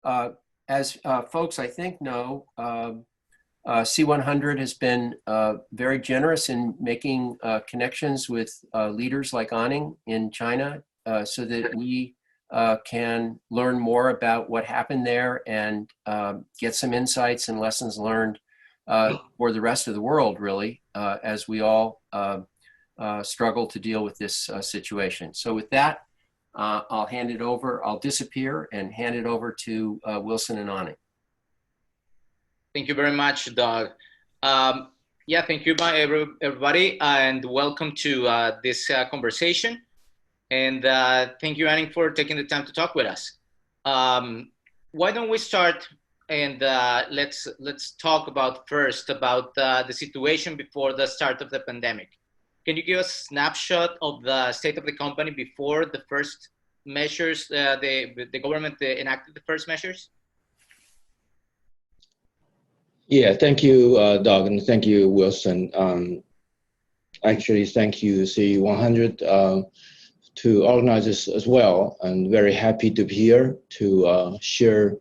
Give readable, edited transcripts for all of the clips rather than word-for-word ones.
As folks I think know, C100 has been very generous in making connections with leaders like Anning in China so that we can learn more about what happened there and get some insights and lessons learned for the rest of the world, really, as we all struggle to deal with this situation. So with that, I'll hand it over. I'll disappear and hand it over to Wilson and Anning. Thank you very much, Doug. Yeah, thank you, everybody, and welcome to this conversation. And thank you, Anning, for taking the time to talk with us. Why don't we start and let's talk about first about the situation before the start of the pandemic. Can you give us a snapshot of the state of the company before the first measures, the government enacted the first measures? Yeah, thank you, Doug, and thank you, Wilson. Actually, thank you, C100, to organize this as well. I'm very happy to be here to share,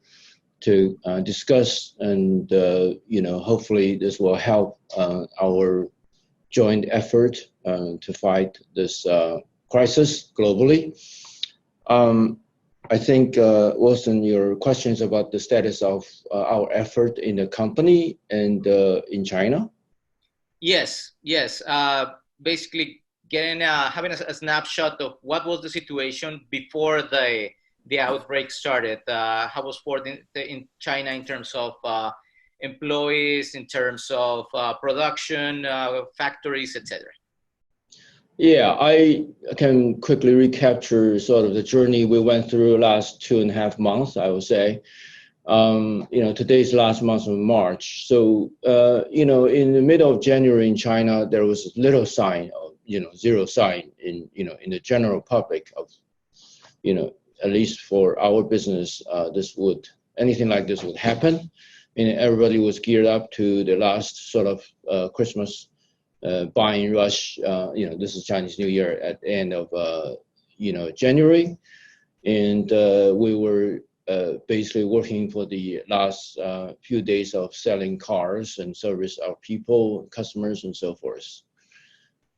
to discuss, and hopefully this will help our joint effort to fight this crisis globally. I think, Wilson, your questions about the status of our effort in the company and in China? Yes. Basically, having a snapshot of what was the situation before the outbreak started. How was in China in terms of employees, in terms of production, factories, etc. Yeah, I can quickly recapture sort of the journey we went through last 2.5 months, I would say. Today's last month of March. So, in the middle of January in China, there was little sign of, zero sign in the general public of, at least for our business, anything like this would happen. And everybody was geared up to the last sort of Christmas buying rush. This is Chinese New Year at the end of January, and we were basically working for the last few days of selling cars and service our people, customers, and so forth.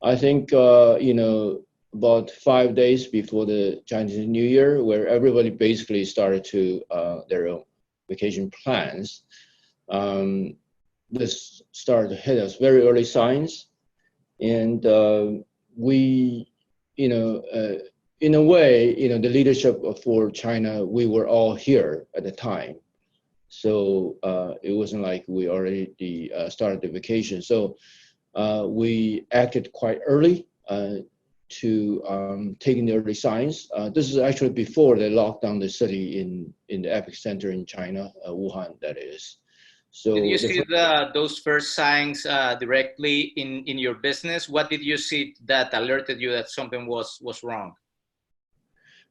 I think about 5 days before the Chinese New Year, where everybody basically started to their own vacation plans. This started to hit us very early signs. And we, in a way, the leadership for China, we were all here at the time. So it wasn't like we already started the vacation. So we acted quite early to taking the early signs. This is actually before they locked down the city in the epicenter in China, Wuhan, that is. So did you see those first signs directly in your business? What did you see that alerted you that something was wrong?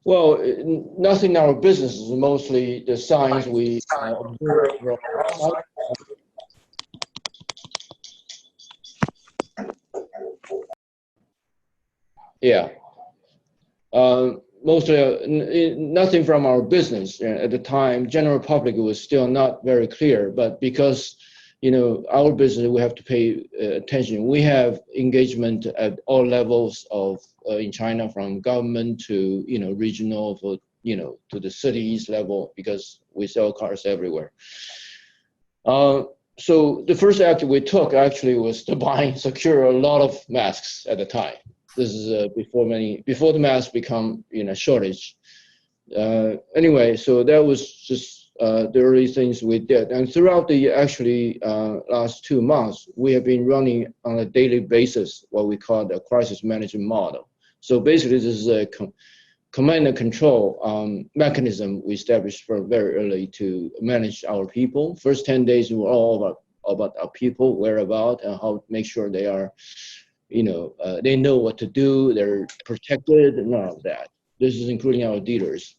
Well, nothing in our business is mostly the signs we observe. Yeah. Mostly nothing from our business at the time. General public was still not very clear, but because our business, we have to pay attention. We have engagement at all levels of in China, from government to regional, to the cities level, because we sell cars everywhere. So the first act we took actually was to secure a lot of masks at the time. This is before the masks become shortage. Anyway, so that was just the early things we did. And throughout the last 2 months, we have been running on a daily basis what we call the crisis management model. So basically, this is a command and control mechanism we established from very early to manage our people. First 10 days were all about our people, whereabouts, and how to make sure they are they know what to do, they're protected, and all of that. This is including our dealers.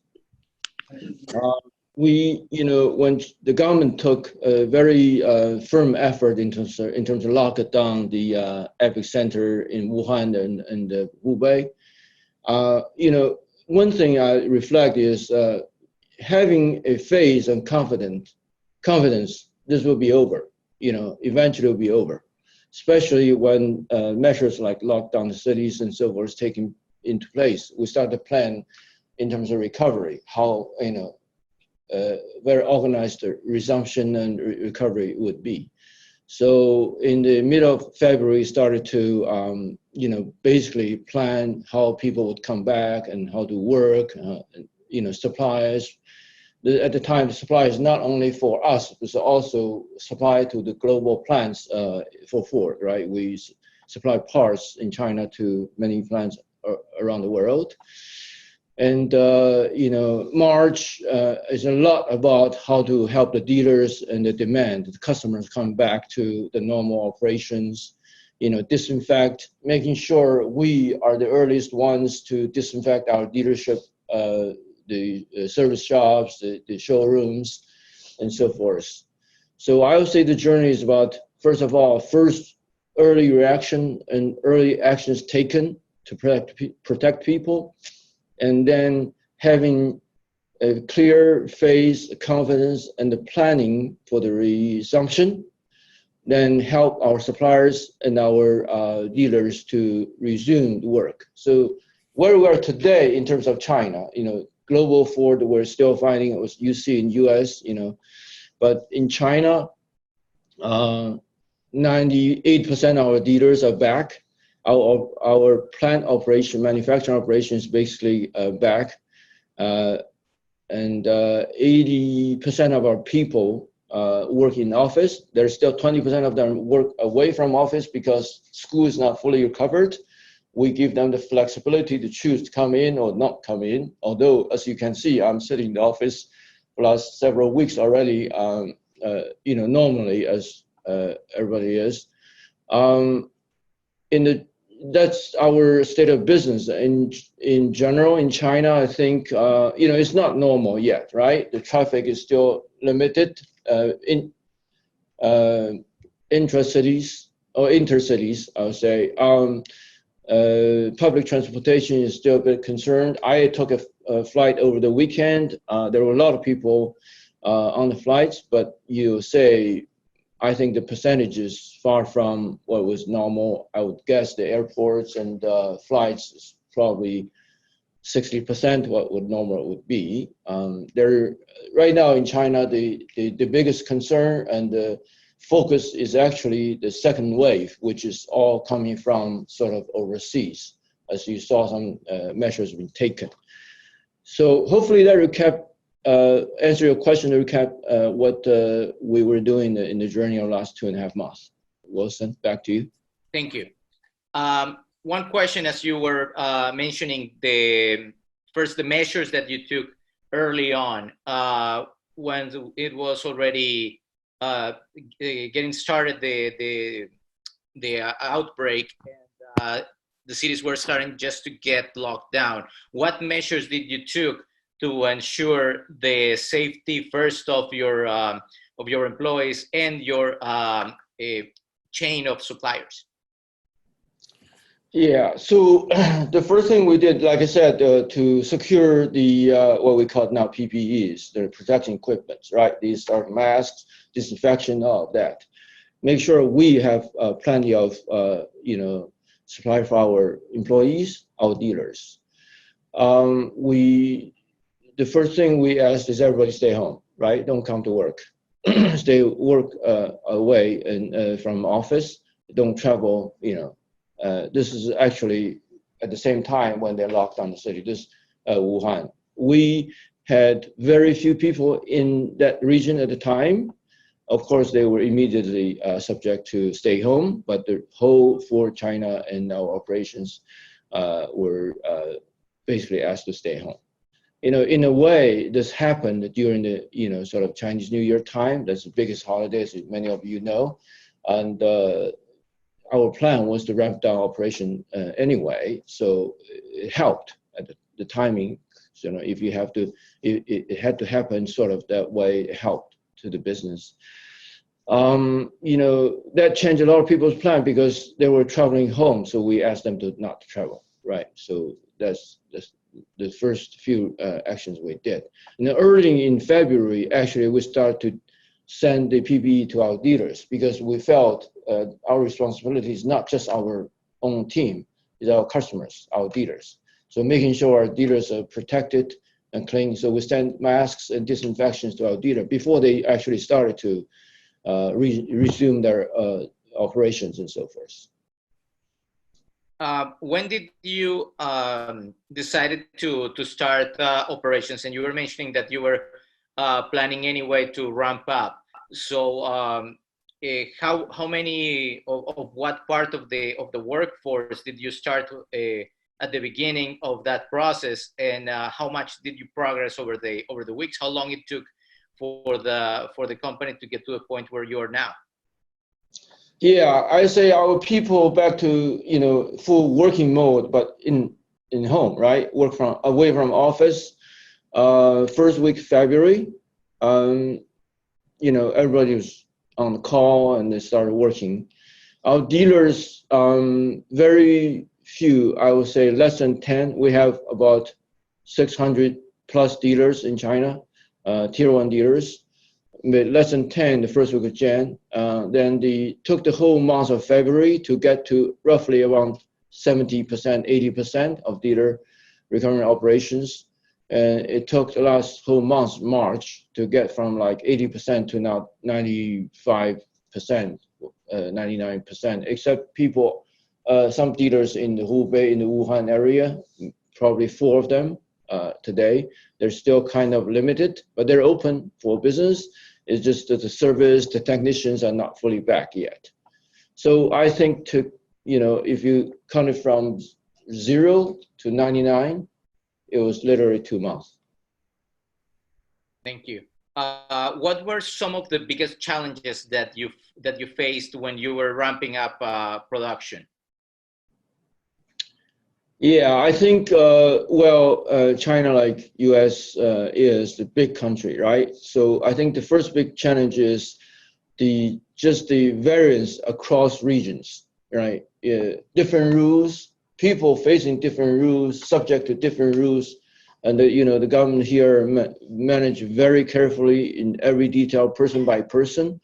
When the government took a very firm effort in terms of locking down the epicenter in Wuhan and Hubei, one thing I reflect is having a faith and confidence, this will be over. Eventually will be over, especially when measures like lockdown the cities and so forth taking into place. We start to plan in terms of recovery, how very organized the resumption and recovery would be. So in the middle of February, started to basically plan how people would come back and how to work. Suppliers. At the time, the supply is not only for us, but also supply to the global plants for Ford, right? We supply parts in China to many plants around the world. And, March is a lot about how to help the dealers and the demand, the customers come back to the normal operations, disinfect, making sure we are the earliest ones to disinfect our dealership, the service shops, the showrooms, and so forth. So I would say the journey is about, first of all, early reaction and early actions taken to protect people, and then having a clear phase, confidence, and the planning for the resumption, then help our suppliers and our dealers to resume the work. So where we are today in terms of China, global Ford, we're still finding, as you see in US, but in China, 98% of our dealers are back. Our plant operation, manufacturing operation is basically back. And 80% of our people work in office. There's still 20% of them work away from office because school is not fully recovered. We give them the flexibility to choose to come in or not come in. Although, as you can see, I'm sitting in the office for the last several weeks already, normally as everybody is. That's our state of business. In general, in China, I think, it's not normal yet, right? The traffic is still limited in intra-cities or intercities, I would say. Public transportation is still a bit concerned. I took a flight over the weekend. There were a lot of people on the flights, but I think the percentage is far from what was normal. I would guess the airports and flights is probably 60% what normal would be. Right now in China, the biggest concern and the focus is actually the second wave, which is all coming from sort of overseas, as you saw some measures being taken. So hopefully that answer your question to recap what we were doing in the journey of the last 2.5 months. Wilson, back to you. Thank you. One question, as you were mentioning the measures that you took early on when it was already getting started, the outbreak, and the cities were starting just to get locked down. What measures did you took to ensure the safety first of your employees and your chain of suppliers? Yeah, so the first thing we did, like I said, to secure the what we call now PPEs, the protection equipment, right? These are masks, disinfection, all of that. Make sure we have plenty of supply for our employees, our dealers. The first thing we asked is everybody stay home, right? Don't come to work. Stay work away and from office. Don't travel. This is actually at the same time when they locked down the city. This Wuhan. We had very few people in that region at the time. Of course, they were immediately subject to stay home, but the whole Ford China and our operations were basically asked to stay home. In a way, this happened during the sort of Chinese New Year time. That's the biggest holiday, as many of you know, and our plan was to ramp down operation anyway. So it helped at the timing. So, if you have to, it had to happen sort of that way. It helped to the business. That changed a lot of people's plan because they were traveling home. So we asked them to not travel, right? So that's the first few actions we did. And then early in February, actually, we started to send the PPE to our dealers because we felt our responsibility is not just our own team, it's our customers, our dealers. So making sure our dealers are protected and clean. So we send masks and disinfections to our dealer before they actually started to resume their operations and so forth. When did you decided to start operations? And you were mentioning that you were planning anyway to ramp up. So how many of what part of the workforce did you start at the beginning of that process, and how much did you progress over the weeks? How long it took for the company to get to a point where you are now? Yeah, I say our people back to full working mode, but in home, right? Work from away from office. First week February, everybody was on the call and they started working. Our dealers, very few, I would say less than 10. We have about 600 plus dealers in China, tier 1 dealers. But less than 10 the first week of Jan. Then they took the whole month of February to get to roughly around 70%, 80% of dealer recurring operations. And it took the last whole month, March, to get from like 80% to now 95%, 99%, except people, some dealers in the Hubei, in the Wuhan area, probably 4 of them today. They're still kind of limited, but they're open for business. It's just that the service, the technicians are not fully back yet. So I think if you count it from 0 to 99, it was literally 2 months. Thank you. What were some of the biggest challenges that you faced when you were ramping up production? Yeah, I think, China, like US, is the big country, right? So I think the first big challenge is just the variance across regions, right? Different rules, people facing different rules, subject to different rules. And the government here manage very carefully in every detail, person by person.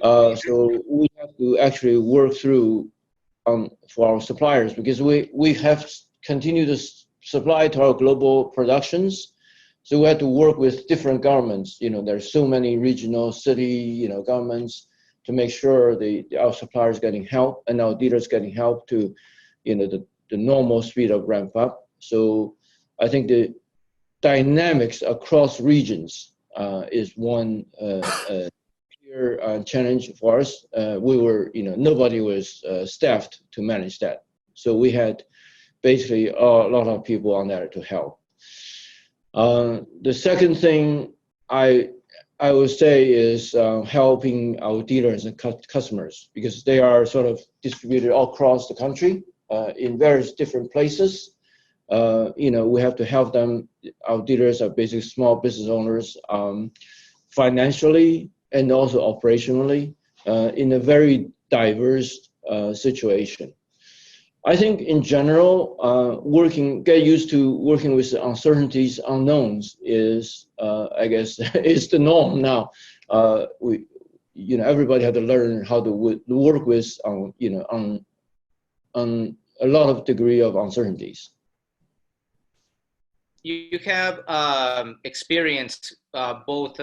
So we have to actually work through for our suppliers, because we have continued to supply to our global productions. So we had to work with different governments. There's so many regional city, governments to make sure our suppliers getting help and our dealers getting help to, the normal speed of ramp up. So I think the dynamics across regions is one challenge for us. Nobody was staffed to manage that. So we had basically a lot of people on there to help. The second thing I would say is helping our dealers and customers, because they are sort of distributed all across the country in various different places. We have to help them. Our dealers are basically small business owners, financially and also operationally, in a very diverse situation. I think in general, get used to working with uncertainties, unknowns is, I guess, is the norm now. Everybody had to learn how to work with, on a lot of degree of uncertainties. You have experienced both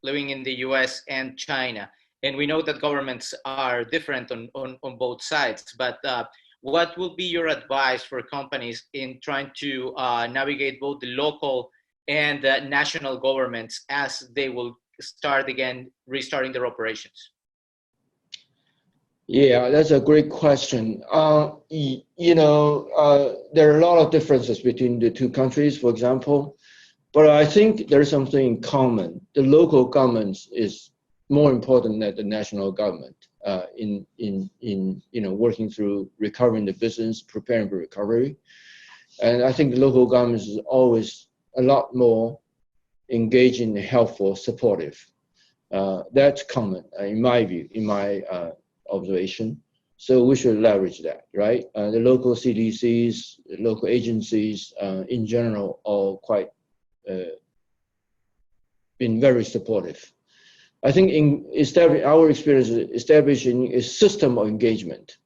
living in the US and China, and we know that governments are different on both sides, but what will be your advice for companies in trying to navigate both the local and national governments as they will restarting their operations? Yeah, that's a great question. There are a lot of differences between the two countries, for example, but I think there's something in common. The local government is more important than the national government in working through recovering the business, preparing for recovery. And I think the local government is always a lot more engaging, helpful, supportive. That's common, in my view, in my observation. So we should leverage that, right? The local CDCs, local agencies in general are quite been very supportive. I think in our experience, establishing a system of engagement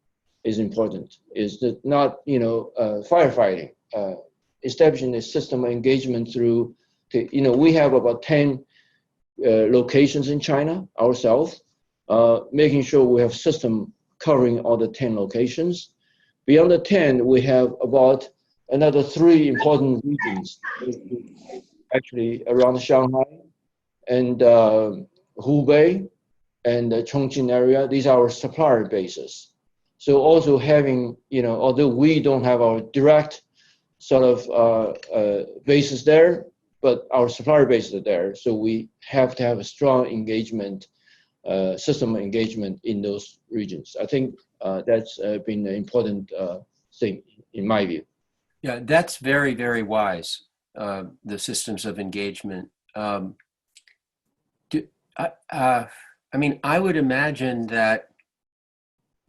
is important. Is that not, firefighting? Establishing a system of engagement through, we have about 10 locations in China ourselves, making sure we have system covering all the 10 locations. Beyond the 10, we have about another 3 important regions, actually around Shanghai and Hubei and the Chongqing area. These are our supplier bases. So also having, although we don't have our direct sort of bases there, but our supplier bases are there. So we have to have a strong engagement, system of engagement in those regions. I think that's been an important thing in my view. Yeah, that's very, very wise, the systems of engagement. I would imagine that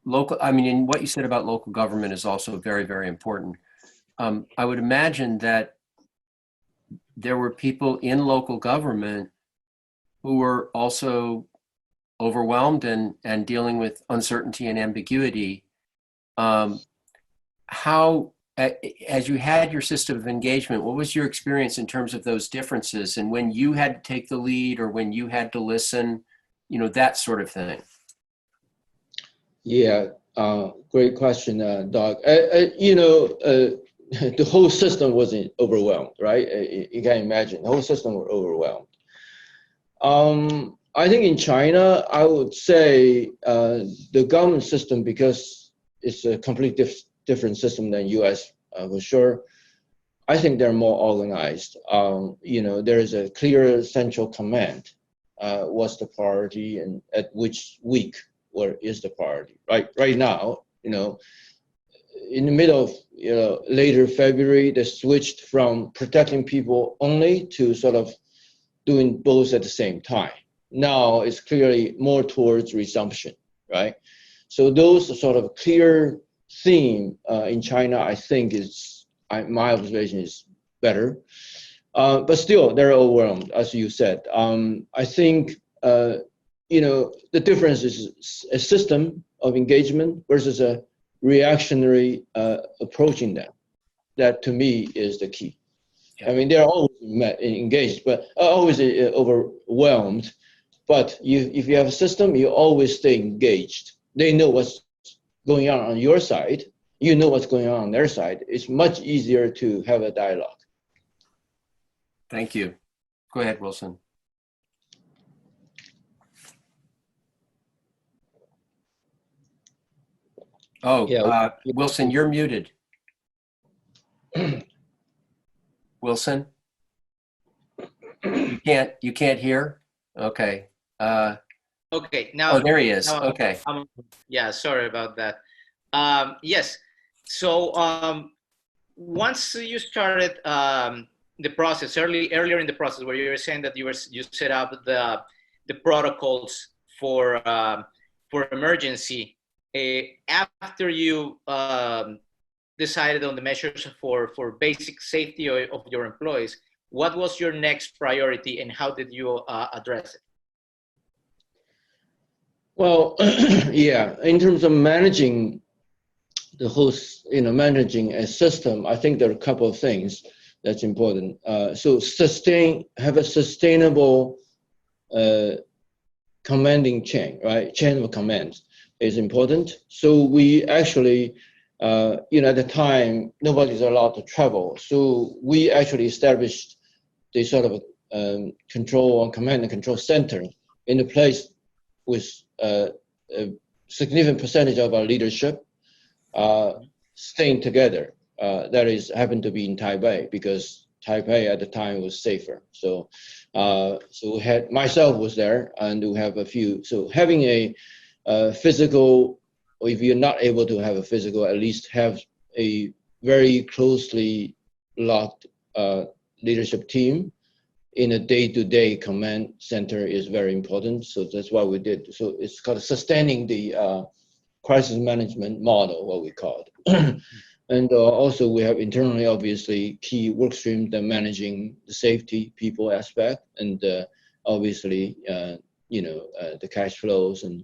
and what you said about local government is also very, very important. I would imagine that there were people in local government who were also overwhelmed and dealing with uncertainty and ambiguity. How, as you had your system of engagement, what was your experience in terms of those differences, and when you had to take the lead or when you had to listen, that sort of thing? Yeah, great question, Doug. The whole system wasn't overwhelmed, right? You can imagine the whole system was overwhelmed. I think in China, I would say the government system, because it's a completely different system than US for sure. I think they're more organized. There is a clear central command. What's the priority and at which week where is the priority? Right now, in the middle of later February, they switched from protecting people only to sort of doing both at the same time. Now it's clearly more towards resumption, right? So those sort of clear theme in China, I think my observation is better. But still, they're overwhelmed, as you said. I think, the difference is a system of engagement versus a reactionary approaching them. That, to me, is the key. Yeah. I mean, they're always engaged, but always overwhelmed. But if you have a system, you always stay engaged. They know what's going on your side. You know what's going on their side. It's much easier to have a dialogue. Thank you. Go ahead, Wilson. Oh, yeah. Wilson, you're muted. Wilson? You can't hear? Okay. Okay, now. Oh, there he is. Okay. Yeah, sorry about that. Yes. So once you started the process, earlier in the process, where you were saying that you set up the protocols for emergency, after you decided on the measures for basic safety of your employees, what was your next priority and how did you address it? Well, yeah, in terms of managing the whole, managing a system, I think there are a couple of things that's important. So have a sustainable commanding chain, right? Chain of commands is important. So we actually, at the time, nobody's allowed to travel. So we actually established the sort of control and command and control center in a place with a significant percentage of our leadership staying together. That is happened to be in Taipei because Taipei at the time was safer. So we had, myself was there, and we have a few. So having a physical, or if you're not able to have a physical, at least have a very closely locked leadership team in a day-to-day command center is very important. So that's what we did. So it's called sustaining the crisis management model, what we call it. And also we have internally, obviously, key work stream that managing the safety people aspect, and obviously, the cash flows and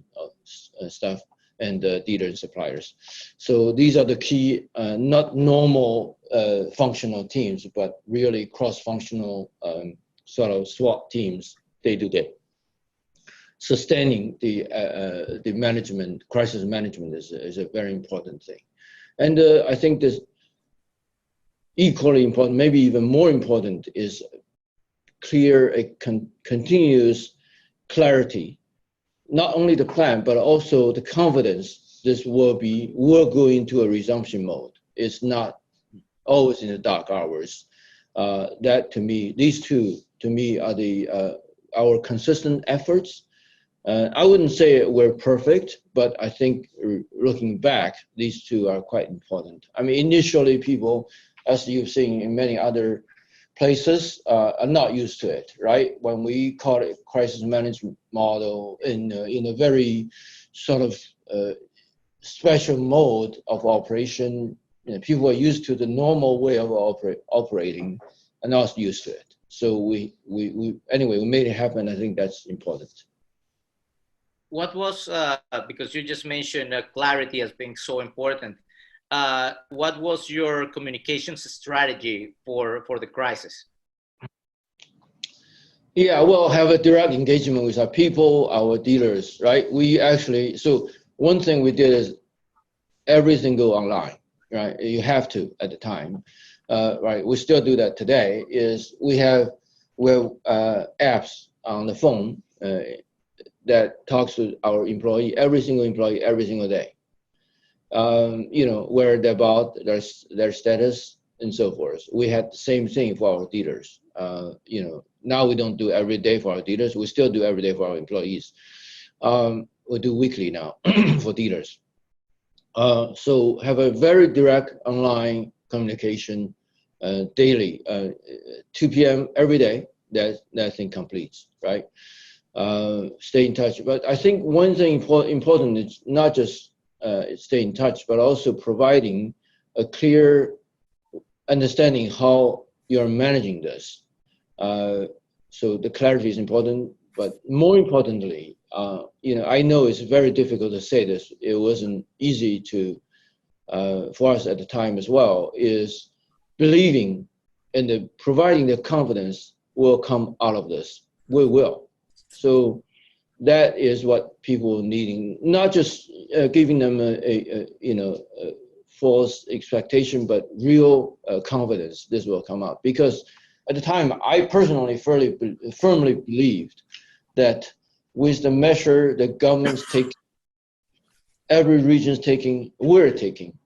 stuff, and dealer and suppliers. So these are the key, not normal functional teams, but really cross-functional sort of SWAT teams day to day. Sustaining the management, crisis management is a very important thing. And I think this equally important, maybe even more important, is clear, continuous clarity, not only the plan, but also the confidence this will go into a resumption mode. It's not always in the dark hours. That to me, these two to me are our consistent efforts. I wouldn't say we're perfect, but I think looking back, these two are quite important. I mean, initially people, as you've seen in many other places, are not used to it, right? When we call it crisis management model in a very sort of special mode of operation, people are used to the normal way of operating and not used to it. So we made it happen. I think that's important. What was, because you just mentioned clarity as being so important, what was your communications strategy for the crisis? Yeah, well, have a direct engagement with our people, our dealers, right? So one thing we did is everything go online, right? You have to at the time, right? We still do that today. We have apps on the phone that talks to our employee, every single day. Where they're about, their status, and so forth. We had the same thing for our dealers. Now we don't do every day for our dealers. We still do every day for our employees. We do weekly now for dealers. So have a very direct online communication daily, 2 p.m. every day. That thing completes, right? Stay in touch. But I think one thing important is not just stay in touch, but also providing a clear understanding how you're managing this. So the clarity is important, but more importantly, I know it's very difficult to say this. It wasn't easy for us at the time as well, is believing and providing the confidence will come out of this. We will. So that is what people needing, not just giving them a false expectation, but real confidence this will come out. Because at the time, I personally firmly believed that with the measure the government's taking, every region's taking, we're taking,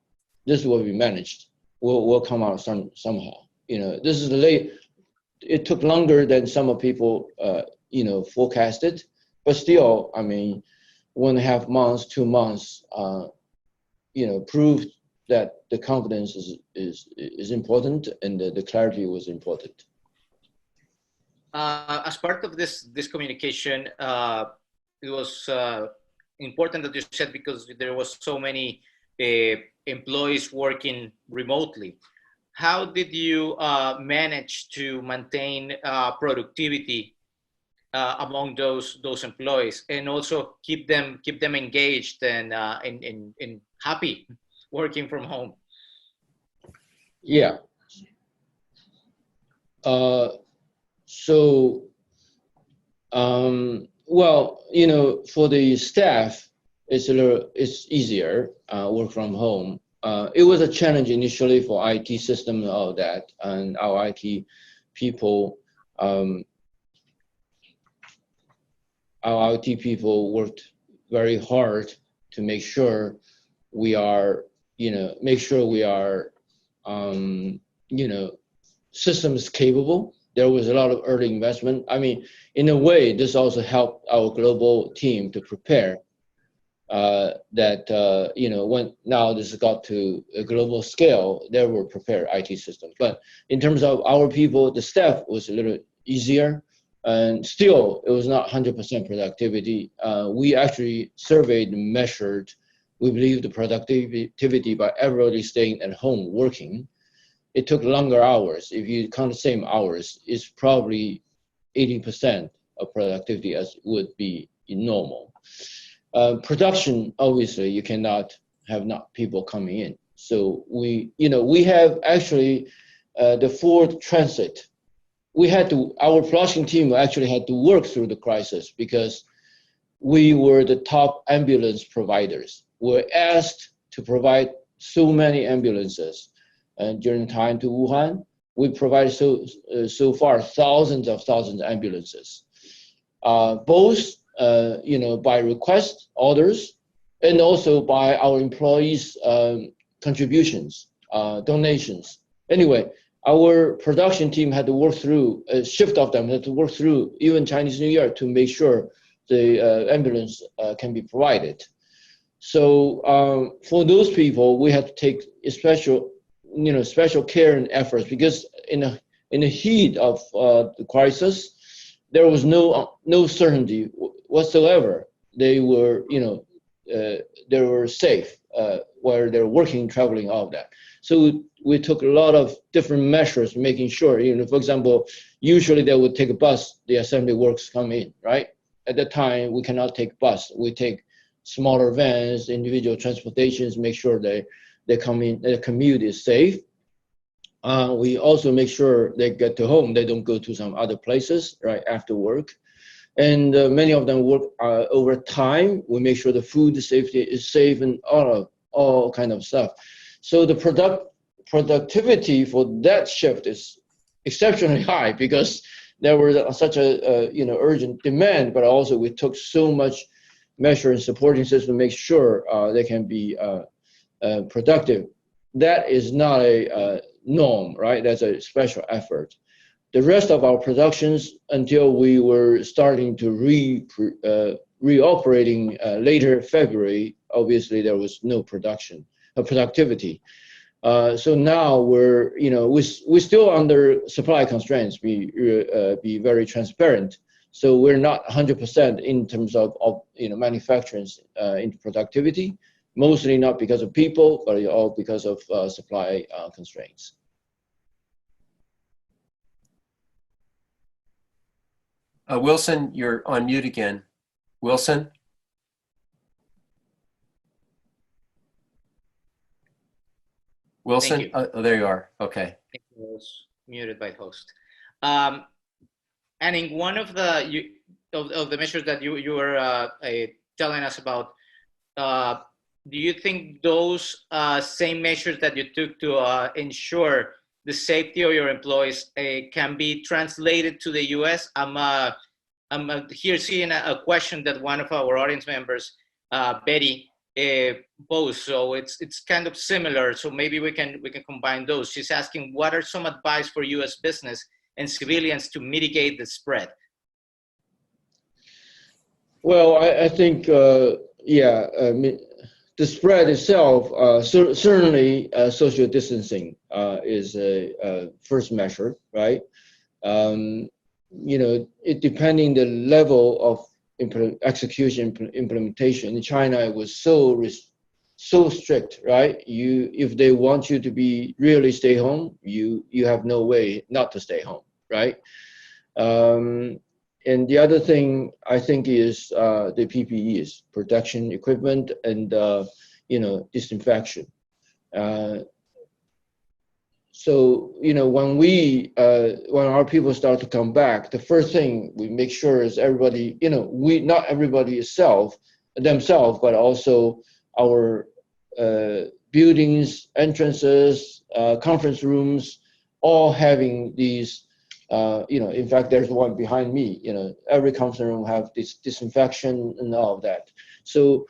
this will be managed. Will come out somehow. This is late. It took longer than some people forecasted, but still, I mean, 1.5 months, 2 months, proved that the confidence is important, and the clarity was important. As part of this communication, it was important that you said, because there was so many employees working remotely. How did you manage to maintain productivity among those employees, and also keep them engaged and happy working from home? Yeah. For the staff, it's easier work from home. It was a challenge initially for IT system and all that, and our IT people. Our IT people worked very hard to make sure we are, systems capable. There was a lot of early investment. I mean, in a way, this also helped our global team to prepare when now this got to a global scale, they were prepared IT systems. But in terms of our people, the staff was a little easier, and still it was not 100% productivity. We actually surveyed and measured we believe the productivity by everybody staying at home working, it took longer hours. If you count the same hours, it's probably 80% of productivity as would be normal. Production, obviously, you cannot have not people coming in. So we have actually the Ford Transit. Our production team actually had to work through the crisis because we were the top ambulance providers. We're asked to provide so many ambulances. And during time to Wuhan, we provided so far thousands of ambulances, both by request orders and also by our employees' contributions, donations. Anyway, our production team had to work through, a shift of them had to work through even Chinese New Year to make sure the ambulance can be provided. So for those people, we had to take special care and efforts because in the heat of the crisis, there was no certainty whatsoever. They were safe where they're working, traveling, all of that. So we took a lot of different measures, making sure, for example, usually they would take a bus, the assembly works come in, right? At that time, we cannot take bus. We take smaller vans, individual transportations, make sure they come in, the commute is safe. We also make sure they get to home. They don't go to some other places right after work. And many of them work over time. We make sure the food safety is safe and all kind of stuff. So the productivity for that shift is exceptionally high because there was such a urgent demand, but also we took so much measure and supporting system to make sure they can be productive. That is not a norm, right? That's a special effort. The rest of our productions, until we were starting to reoperating later February, obviously there was no productivity. So now we're still under supply constraints. Be very transparent. So we're not 100% in terms of manufacturing into productivity. Mostly not because of people, but all because of supply constraints. Wilson, you're on mute again. Wilson? Wilson? Oh, there you are. Okay. I was muted by host. And in one of the measures that you were telling us about, do you think those same measures that you took to ensure the safety of your employees can be translated to the U.S.? I'm here seeing a question that one of our audience members, Betty, posed. So it's kind of similar. So maybe we can combine those. She's asking, what are some advice for U.S. business and civilians to mitigate the spread? Well, I think, the spread itself, certainly social distancing is a first measure, right? It depending the level of implementation. In China, it was so strict, right? If they want you to be really stay home, you have no way not to stay home, right? And the other thing I think is the PPEs, protection equipment, and disinfection. So when our people start to come back, the first thing we make sure is everybody, not everybody is themselves, but also our buildings, entrances, conference rooms, all having these. In fact, there's one behind me. Every conference room have this disinfection and all of that. So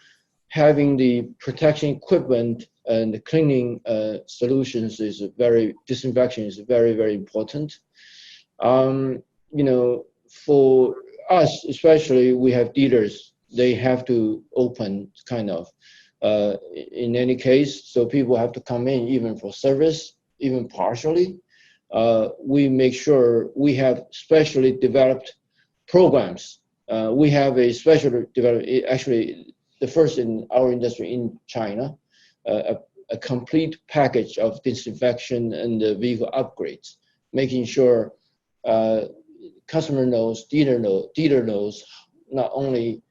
having the protection equipment and the cleaning solutions disinfection is very, very important. For us, especially, we have dealers. They have to open kind of in any case. So people have to come in even for service, even partially. We make sure we have specially developed programs. We have a specially developed, actually, the first in our industry in China, a complete package of disinfection and the vehicle upgrades, making sure customer knows, dealer knows not only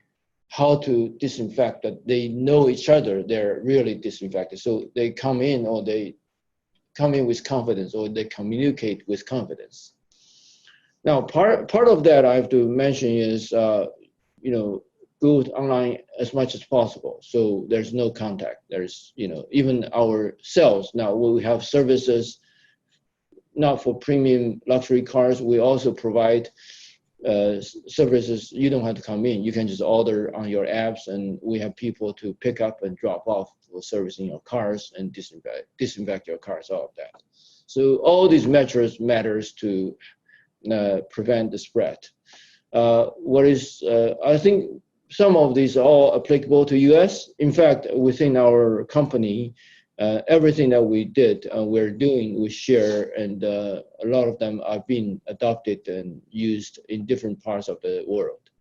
how to disinfect, but they know each other, they're really disinfected. So they come in with confidence, or they communicate with confidence. Now, part of that I have to mention is, go online as much as possible. So there's no contact. There's, even our sales now, we have services, not for premium luxury cars. We also provide services. You don't have to come in. You can just order on your apps, and we have people to pick up and drop off for servicing your cars and disinfect your cars, all of that. So all these measures matters to prevent the spread. I think some of these are all applicable to US. In fact, within our company, everything that we did, we're doing, we share, and a lot of them are being adopted and used in different parts of the world.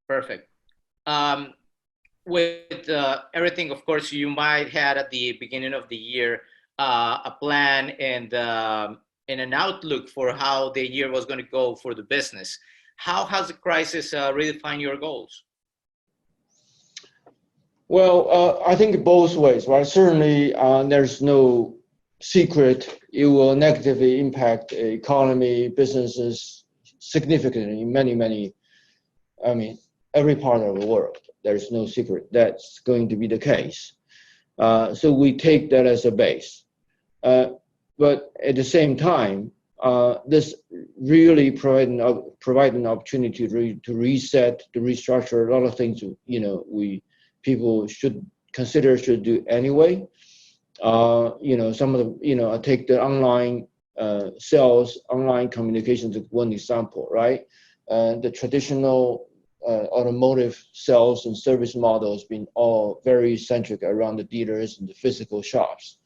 Perfect. With everything, of course, you might had at the beginning of the year a plan and an outlook for how the year was going to go for the business. How has the crisis redefined your goals? Well, I think both ways, right? Certainly, there's no secret. It will negatively impact the economy, businesses significantly in many, every part of the world. There's no secret that's going to be the case. So we take that as a base. But at the same time, this really provide an opportunity to reset, to restructure a lot of things. People should do anyway. Some of the, take the online sales, online communications as one example, right? The traditional automotive sales and service models been all very centric around the dealers and the physical shops,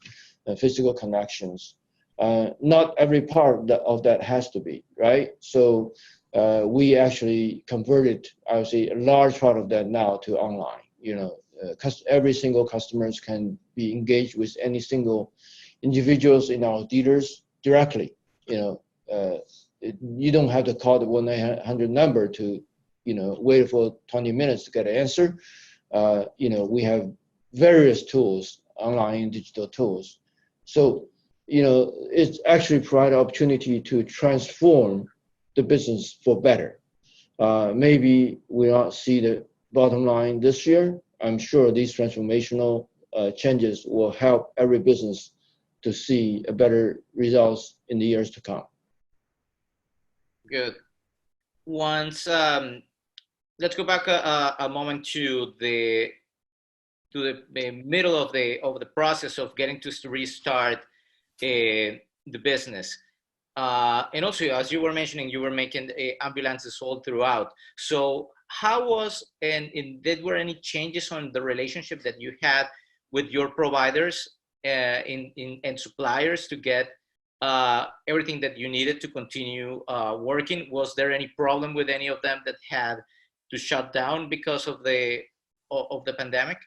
physical connections. Not every part of that has to be, right? So we actually converted, I would say, a large part of that now to online. Every single customers can be engaged with any single individuals in our dealers directly. You don't have to call the 1-800 number to, wait for 20 minutes to get an answer. We have various tools, online digital tools. So, it's actually provide opportunity to transform the business for better. Maybe we not see the bottom line this year. I'm sure these transformational changes will help every business to see a better results in the years to come. Good. Once, let's go back a moment to the middle of the process of getting to restart the business. And also, as you were mentioning, you were making ambulances all throughout. So how was, and were any changes on the relationship that you had with your providers and suppliers to get everything that you needed to continue working? Was there any problem with any of them that had to shut down because of the pandemic?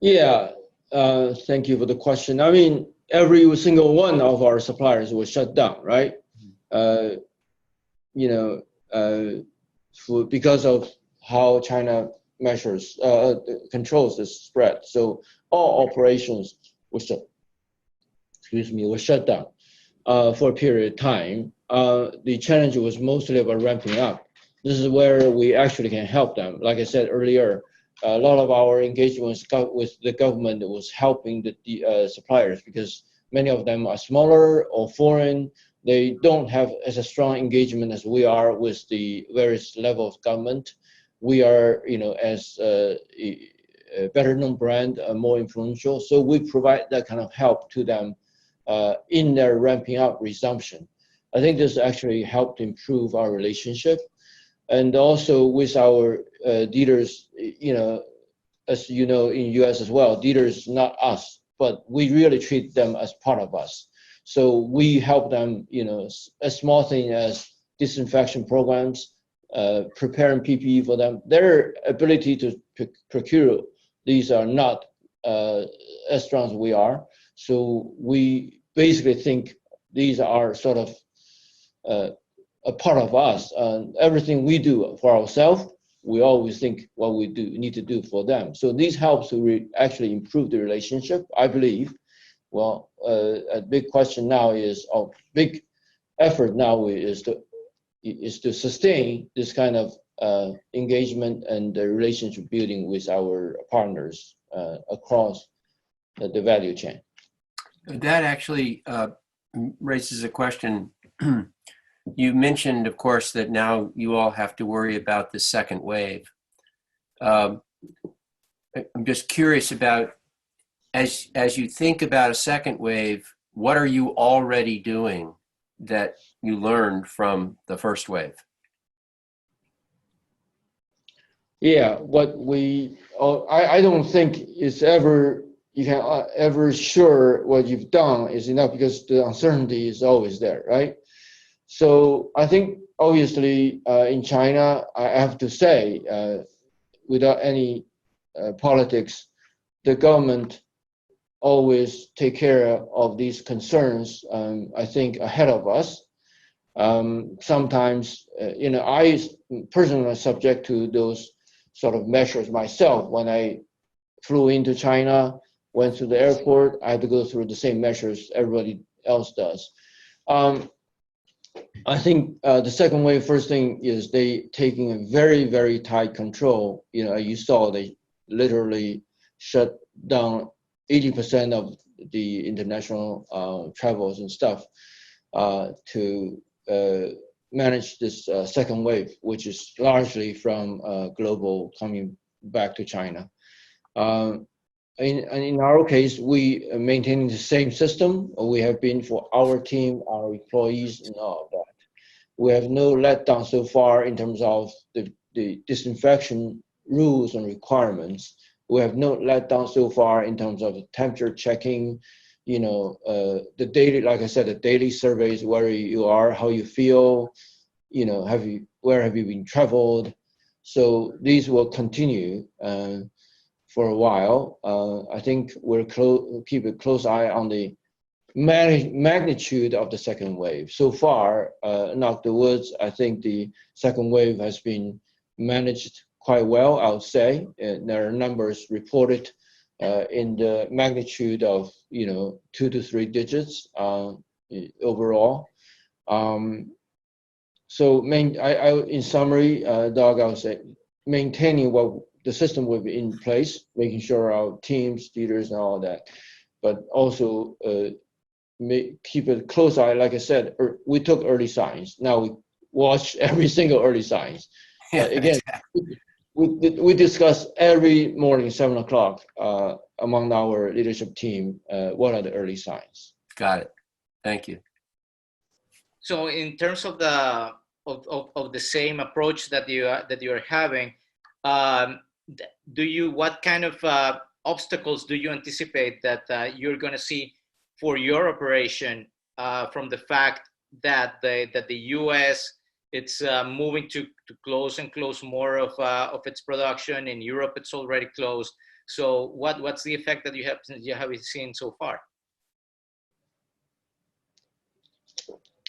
Yeah, thank you for the question. I mean, every single one of our suppliers was shut down, right? Because of how China controls the spread. So all operations were shut down for a period of time. The challenge was mostly about ramping up. This is where we actually can help them. Like I said earlier, a lot of our engagements with the government was helping the suppliers, because many of them are smaller or foreign. They don't have as a strong engagement as we are with the various levels of government. We are, as a better known brand, more influential. So we provide that kind of help to them in their ramping up resumption. I think this actually helped improve our relationship. And also with our dealers, as you know, in US as well, dealers, not us, but we really treat them as part of us. So we help them, a small thing as disinfection programs, preparing PPE for them. Their ability to procure these are not as strong as we are. So we basically think these are sort of a part of us. Everything we do for ourselves, we always think what we need to do for them. So this helps to actually improve the relationship, I believe. Well, a big question now is, or big effort now is to sustain this kind of engagement and the relationship building with our partners across the value chain. That actually raises a question. You mentioned, of course, that now you all have to worry about the second wave. I'm just curious about, as you think about a second wave, what are you already doing that you learned from the first wave? Yeah, I don't think it's ever, you can ever sure what you've done is enough, because the uncertainty is always there, right? So I think obviously in China, I have to say, without any politics, the government always take care of these concerns, I think, ahead of us. Sometimes, I personally am subject to those sort of measures myself. When I flew into China, went to the airport, I had to go through the same measures everybody else does. I think the second wave, first thing is they taking a very, very tight control. You saw they literally shut down 80% of the international travels and stuff to manage this second wave, which is largely from global coming back to China. In our case, we are maintaining the same system we have been for our team, our employees, and all of that. We have no letdown so far in terms of the disinfection rules and requirements. We have no letdown so far in terms of temperature checking, the daily, like I said, the daily surveys, where you are, how you feel, where have you been traveled. So these will continue for a while. I think we'll keep a close eye on the magnitude of the second wave. So far, knock the woods, I think the second wave has been managed quite well, I would say. There are numbers reported in the magnitude of 2 to 3 digits overall. So in summary, Doug, I would say maintaining what the system will be in place, making sure our teams, leaders, and all that, but also keep a close eye. Like I said, we took early signs. Now we watch every single early signs. Again, we discuss every morning, 7 o'clock, among our leadership team, what are the early signs. Got it. Thank you. So in terms of the same approach that you're having, what kind of obstacles do you anticipate that you're going to see for your operation from the fact that the U.S. it's moving to close and close more of its production? In Europe, it's already closed. So what's the effect that you have seen so far?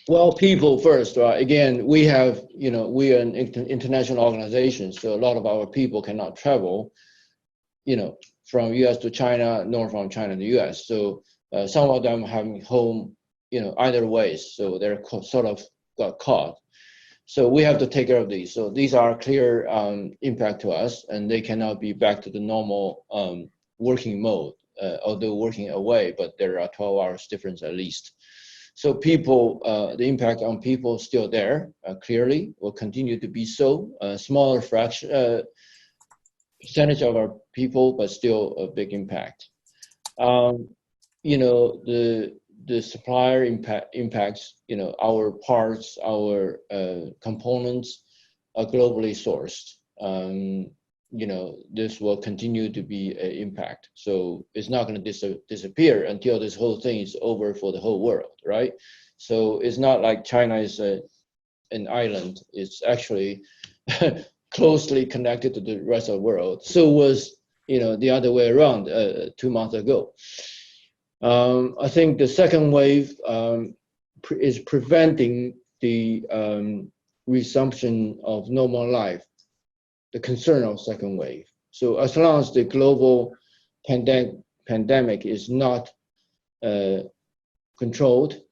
Well, people first, right? Again, we are an international organization, so a lot of our people cannot travel, from U.S. to China, nor from China to U.S. So some of them having home, either ways. So they're sort of got caught. So we have to take care of these. So these are clear impact to us, and they cannot be back to the normal working mode, although working away, but there are 12 hours difference at least. So people, the impact on people is still there, clearly, will continue to be so. A smaller fraction, percentage of our people, but still a big impact. The supplier impacts, our parts, our components are globally sourced. This will continue to be an impact. So it's not going to disappear until this whole thing is over for the whole world, right? So it's not like China is an island. It's actually closely connected to the rest of the world. So was, the other way around 2 months ago. I think the second wave is preventing the resumption of normal life, the concern of second wave. So as long as the global pandemic is not controlled,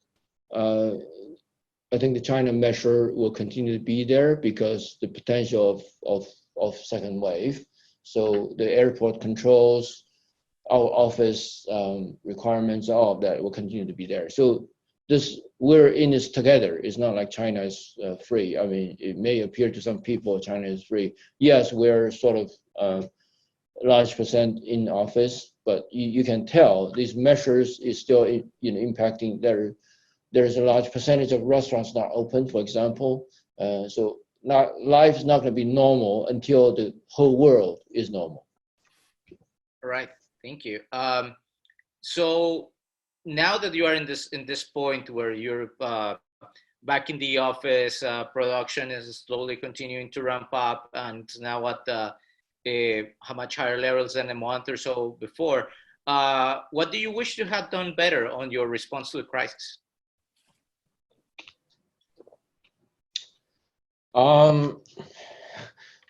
I think the China measure will continue to be there because the potential of second wave. So the airport controls, our office requirements, all of that will continue to be there. So we're in this together. It's not like China is free. I mean, it may appear to some people China is free. Yes, we're sort of a large percent in office, but you can tell these measures is still impacting there's a large percentage of restaurants not open, for example. So life is not going to be normal until the whole world is normal. All right, thank you. So now that you are in this point where you're back in the office, production is slowly continuing to ramp up, and now at how much higher levels than a month or so before. What do you wish to have done better on your response to the crisis?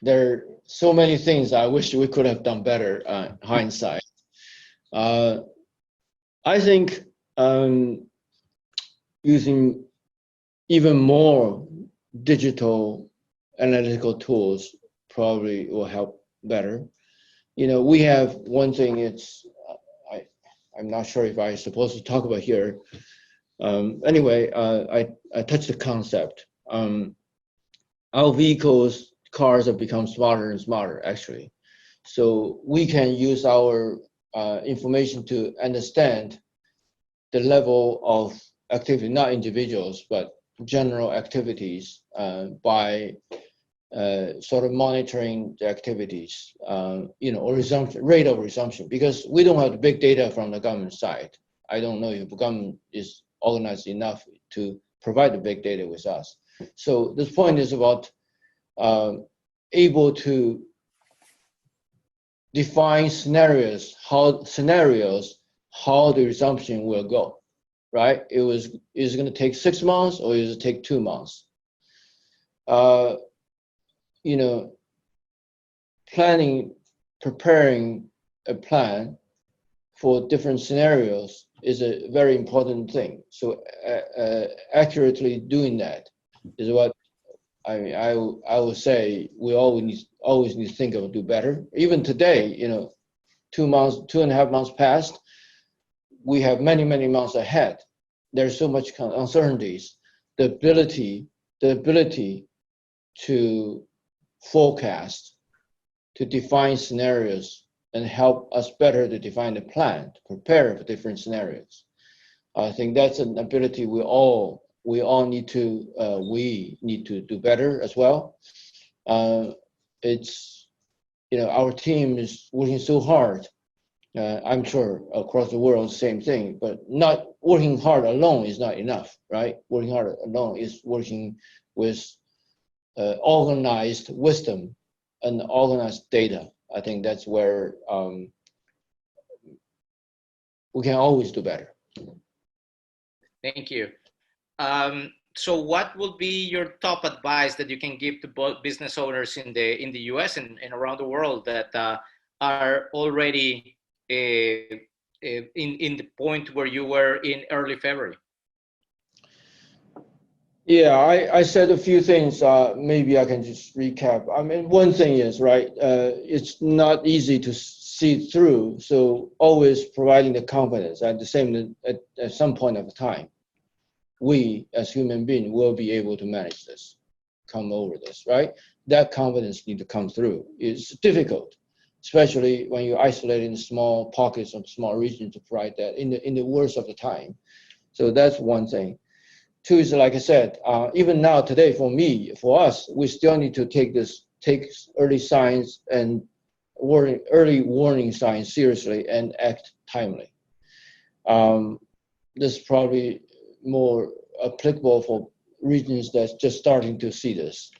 There are so many things I wish we could have done better, hindsight. I think using even more digital analytical tools probably will help better. We have one thing, I'm not sure if I'm supposed to talk about here. Anyway, I touched the concept. Our cars have become smarter and smarter, actually. So we can use our information to understand the level of activity, not individuals, but general activities by sort of monitoring the activities, or rate of resumption, because we don't have the big data from the government side. I don't know if the government is organized enough to provide the big data with us. So this point is about able to define scenarios, how the resumption will go, right? Is it going to take 6 months or is it take 2 months? Preparing a plan for different scenarios is a very important thing. So accurately doing that is what I would say we always need to think of do better. Even today, 2.5 months past, we have many months ahead. There's so much uncertainties. The ability to forecast, to define scenarios, and help us better to define the plan, to prepare for different scenarios. I think that's an ability we all need to do better as well. It's our team is working so hard. I'm sure across the world, same thing, but not working hard alone is not enough, right? Working hard alone is working with organized wisdom and organized data. I think that's where we can always do better. Thank you. So what would be your top advice that you can give to both business owners in the US and around the world that are already in the point where you were in early February? Yeah, I said a few things. Maybe I can just recap. I mean, one thing is, right, it's not easy to see through. So always providing the confidence at some point of time, we as human beings will be able to manage this, come over this, right? That confidence need to come through. It's difficult, especially when you're isolated in small pockets of small regions to provide that in the worst of the time. So that's one thing. Two is, like I said, even now today for us, we still need to take early signs and early warning signs seriously and act timely. This is probably more applicable for regions that's just starting to see this.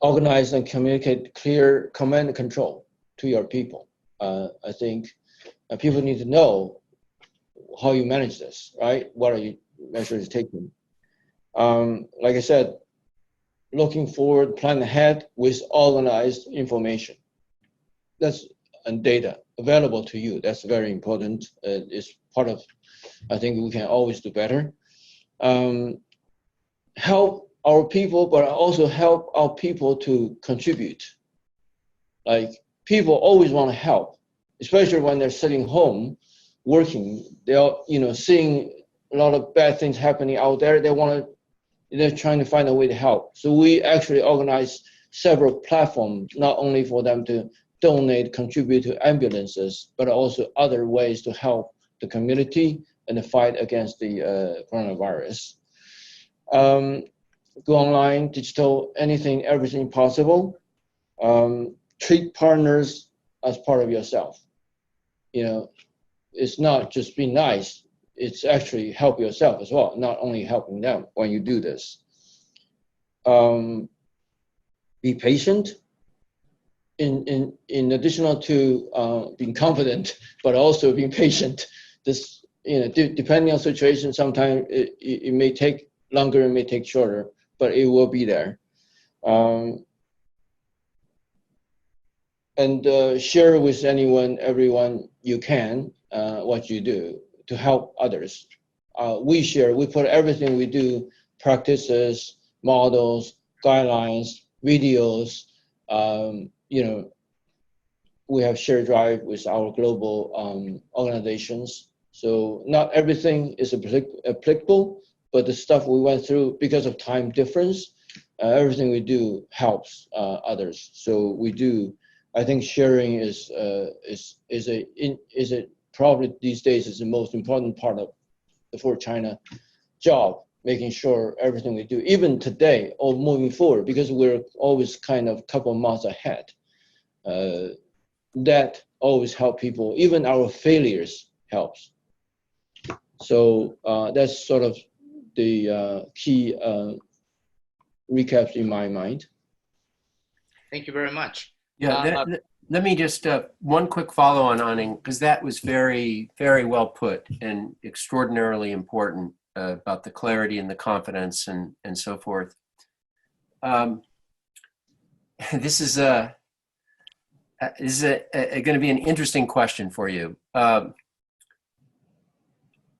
organize and communicate clear command and control to your people. I think people need to know how you manage this, right? What are you measures taken? Like I said, looking forward, plan ahead with organized information. And data available to you. That's very important. It's part of, I think we can always do better. Help our people, but also help our people to contribute. Like people always want to help, especially when they're sitting home working. They're seeing a lot of bad things happening out there. They're trying to find a way to help. So we actually organize several platforms, not only for them to donate, contribute to ambulances, but also other ways to help the community in the fight against the coronavirus. Go online, digital, anything, everything possible. Treat partners as part of yourself. It's not just be nice, it's actually help yourself as well, not only helping them when you do this. Be patient. In addition to being confident, but also being patient. This, depending on situation, sometimes it may take longer, it may take shorter, but it will be there. And share with everyone you can what you do to help others. We put everything we do, practices, models, guidelines, videos. We have shared drive with our global organizations. So not everything is applicable, but the stuff we went through because of time difference, everything we do helps others. So we do. I think sharing is probably these days is the most important part of the For China job. Making sure everything we do, even today or moving forward, because we're always kind of a couple of months ahead, that always help people. Even our failures helps. So that's sort of the key recaps in my mind. Thank you very much. Yeah, let me just, one quick follow on Anning, because that was very, very well put and extraordinarily important. About the clarity and the confidence and so forth. This is going to be an interesting question for you.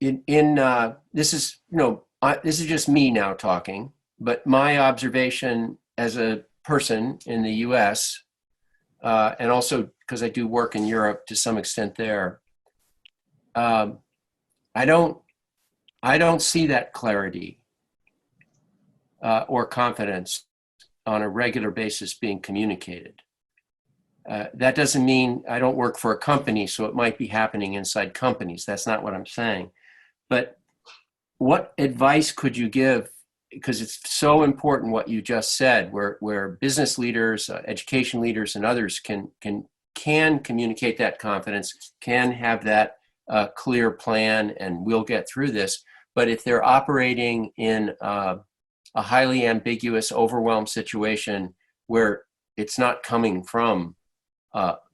This is just me now talking, but my observation as a person in the U.S. And also because I do work in Europe to some extent there, I don't see that clarity or confidence on a regular basis being communicated. That doesn't mean I don't work for a company, so it might be happening inside companies. That's not what I'm saying. But what advice could you give? Because it's so important what you just said, where business leaders, education leaders, and others can communicate that confidence, can have that clear plan, and we'll get through this. But if they're operating in a highly ambiguous, overwhelmed situation where it's not coming from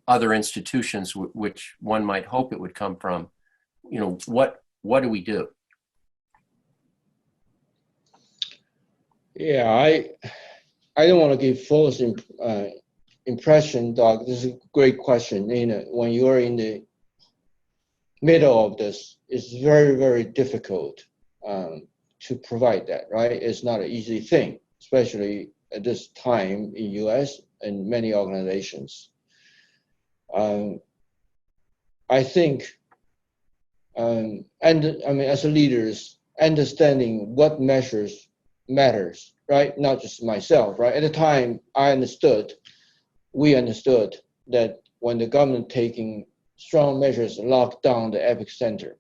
other institutions, which one might hope it would come from, what do we do? Yeah, I don't want to give false impression, Doug. This is a great question. When you are in the middle of this, it's very, very difficult to provide that, right? It's not an easy thing, especially at this time in US and many organizations. I think, as leaders, understanding what measures matters, right? Not just myself, right? At the time, we understood that when the government taking strong measures to lock down the epicenter,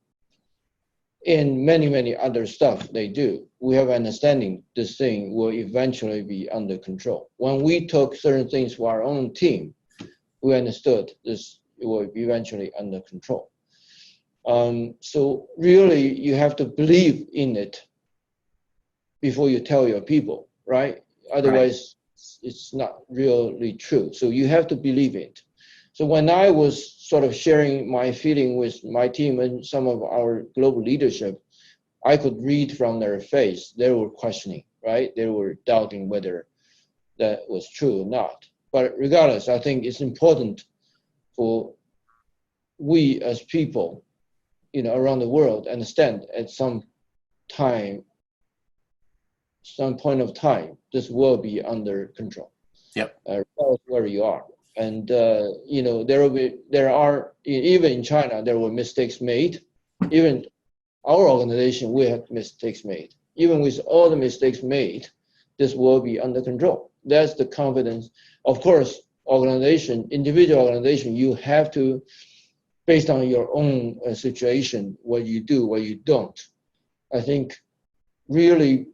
in many, many other stuff they do, we have understanding this thing will eventually be under control. When we took certain things for our own team, we understood this will be eventually under control. So really, you have to believe in it before you tell your people, right? Otherwise, it's not really true. So you have to believe it. So when I was sort of sharing my feeling with my team and some of our global leadership, I could read from their face, they were questioning, right? They were doubting whether that was true or not. But regardless, I think it's important for we as people, around the world understand at some time, some point of time, this will be under control. Yep. Regardless where you are. And, there are, even in China, there were mistakes made. Even our organization, we had mistakes made. Even with all the mistakes made, this will be under control. That's the confidence. Of course, individual organization, you have to, based on your own situation, what you do, what you don't. I think really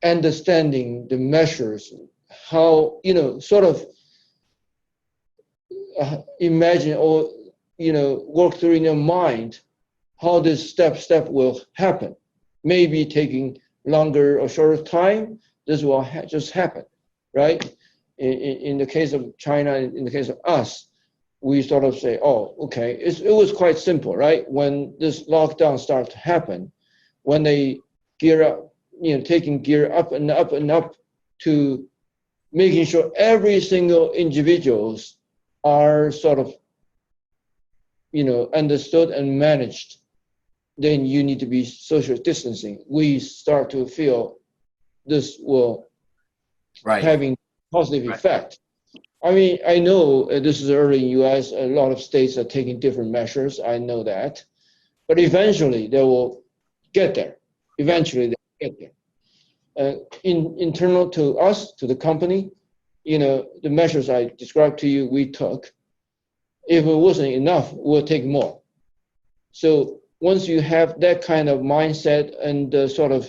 understanding the measures, how, sort of imagine or, work through in your mind how this step will happen. Maybe taking longer or shorter time, this will just happen, right? In the case of China, in the case of us, we sort of say, oh, okay, it was quite simple, right? When this lockdown started to happen, when they gear up, taking gear up and up and up to making sure every single individuals are sort of, understood and managed, then you need to be social distancing. We start to feel this will having positive effect. I mean, I know this is early in U.S. A lot of states are taking different measures. I know that, but eventually they will get there. Eventually they will get there. Internal to us, to the company, the measures I described to you, we took. If it wasn't enough, we'll take more. So once you have that kind of mindset and sort of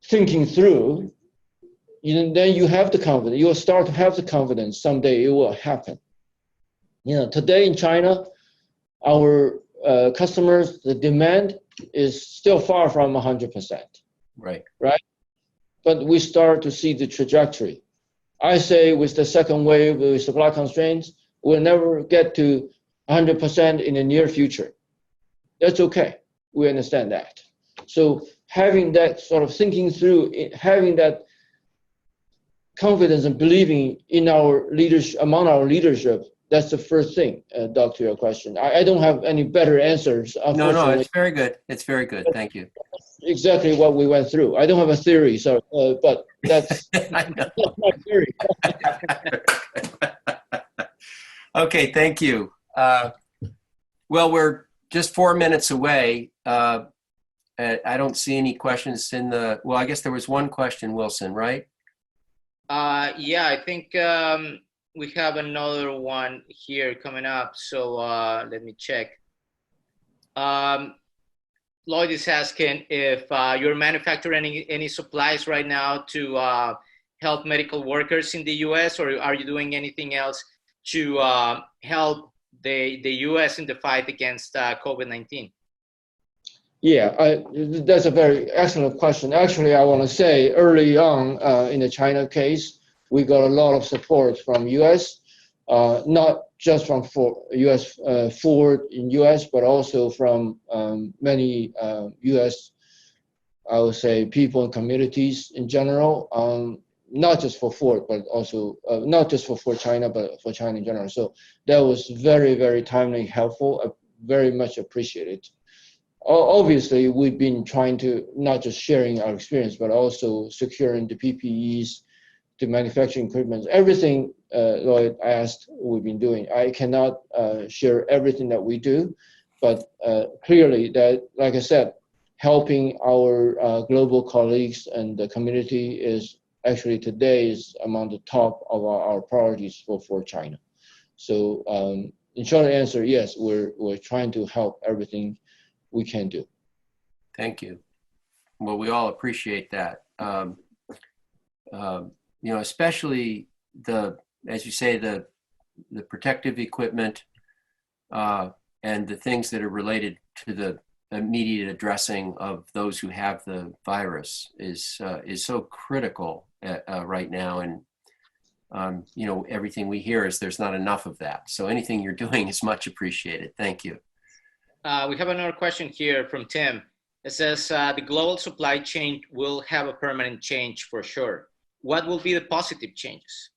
thinking through, then you have the confidence. You will start to have the confidence someday it will happen. Today in China, our customers, the demand is still far from 100%. Right. But we start to see the trajectory. I say with the second wave with supply constraints, we'll never get to 100% in the near future. That's okay. We understand that. So having that sort of thinking through, having that confidence and believing in our leadership, among our leadership, that's the first thing, Doc, to your question. I don't have any better answers. No, it's very good. It's very good. Thank you. Exactly what we went through. I don't have a theory, so but that's, that's my theory. Okay, thank you. Well, we're just 4 minutes away. I don't see any questions well, I guess there was one question, Wilson, right? Yeah, I think we have another one here coming up. So let me check. Lloyd is asking if you're manufacturing any supplies right now to help medical workers in the U.S., or are you doing anything else to help the U.S. in the fight against COVID-19? Yeah, that's a very excellent question. Actually, I want to say early on in the China case, we got a lot of support from U.S., not just from U.S. Ford in U.S., but also from many U.S., I would say, people and communities in general, not just for Ford, but also not just for Ford China, but for China in general. So that was very, very timely, helpful, very much appreciated. Obviously, we've been trying to not just sharing our experience, but also securing the PPEs, the manufacturing equipment, everything Lloyd asked we've been doing. I cannot share everything that we do, but clearly that, like I said, helping our global colleagues and the community is actually today is among the top of our priorities for China. So in short answer, yes, we're trying to help everything we can do. Thank you. Well, we all appreciate that. Especially as you say, the protective equipment and the things that are related to the immediate addressing of those who have the virus is so critical right now. And you know, everything we hear is there's not enough of that. So anything you're doing is much appreciated. Thank you. We have another question here from Tim. It says, the global supply chain will have a permanent change for sure. What will be the positive changes?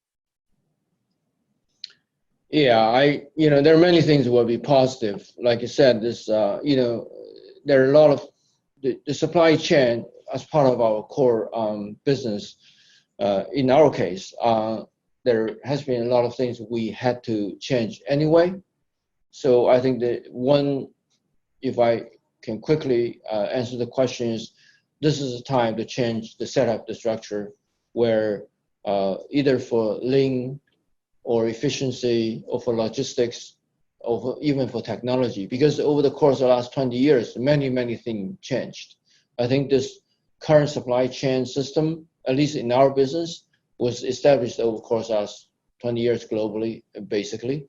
Yeah, you know, there are many things that will be positive. Like I said, this, you know, there are a lot of the supply chain as part of our core business. In our case, there has been a lot of things we had to change anyway. So I think that one, if I can quickly answer the questions, this is the time to change the setup, the structure, where either for lean or efficiency or for logistics or even for technology, because over the course of the last 20 years, many things changed. I think this current supply chain system, at least in our business, was established over the course of 20 years globally, basically,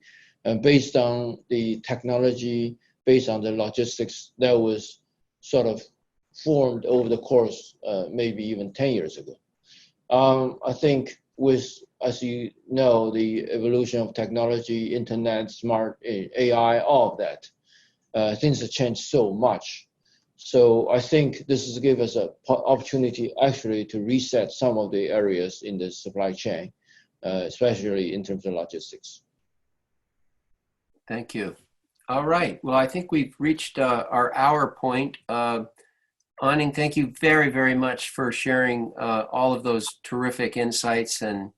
based on the technology, based on the logistics that was sort of formed over the course, maybe even 10 years ago. I think with, as you know, the evolution of technology, internet, smart AI, all of that, things have changed so much. So I think this is give us an opportunity actually to reset some of the areas in the supply chain, especially in terms of logistics. Thank you. All right. Well, I think we've reached our hour point. Anning, thank you very much for sharing all of those terrific insights, and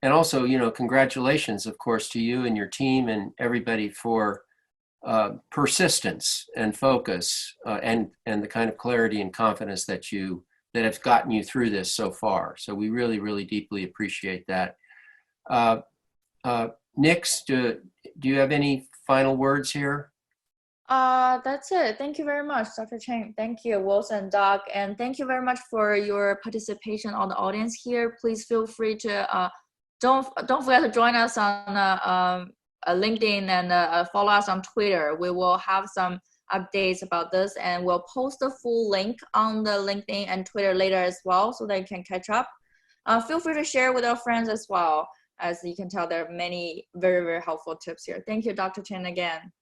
also, you know, congratulations, of course, to you and your team and everybody for persistence and focus and the kind of clarity and confidence that have gotten you through this so far. So we really deeply appreciate that. Nix, do you have any final words here? That's it. Thank you very much, Dr. Chen. Thank you, Wilson, Doug, and thank you very much for your participation on the audience here. Please feel free to don't forget to join us on LinkedIn and follow us on Twitter. We will have some updates about this, and we'll post the full link on the LinkedIn and Twitter later as well, so that you can catch up. Feel free to share with our friends as well. As you can tell, there are many very helpful tips here. Thank you, Dr. Chen, again.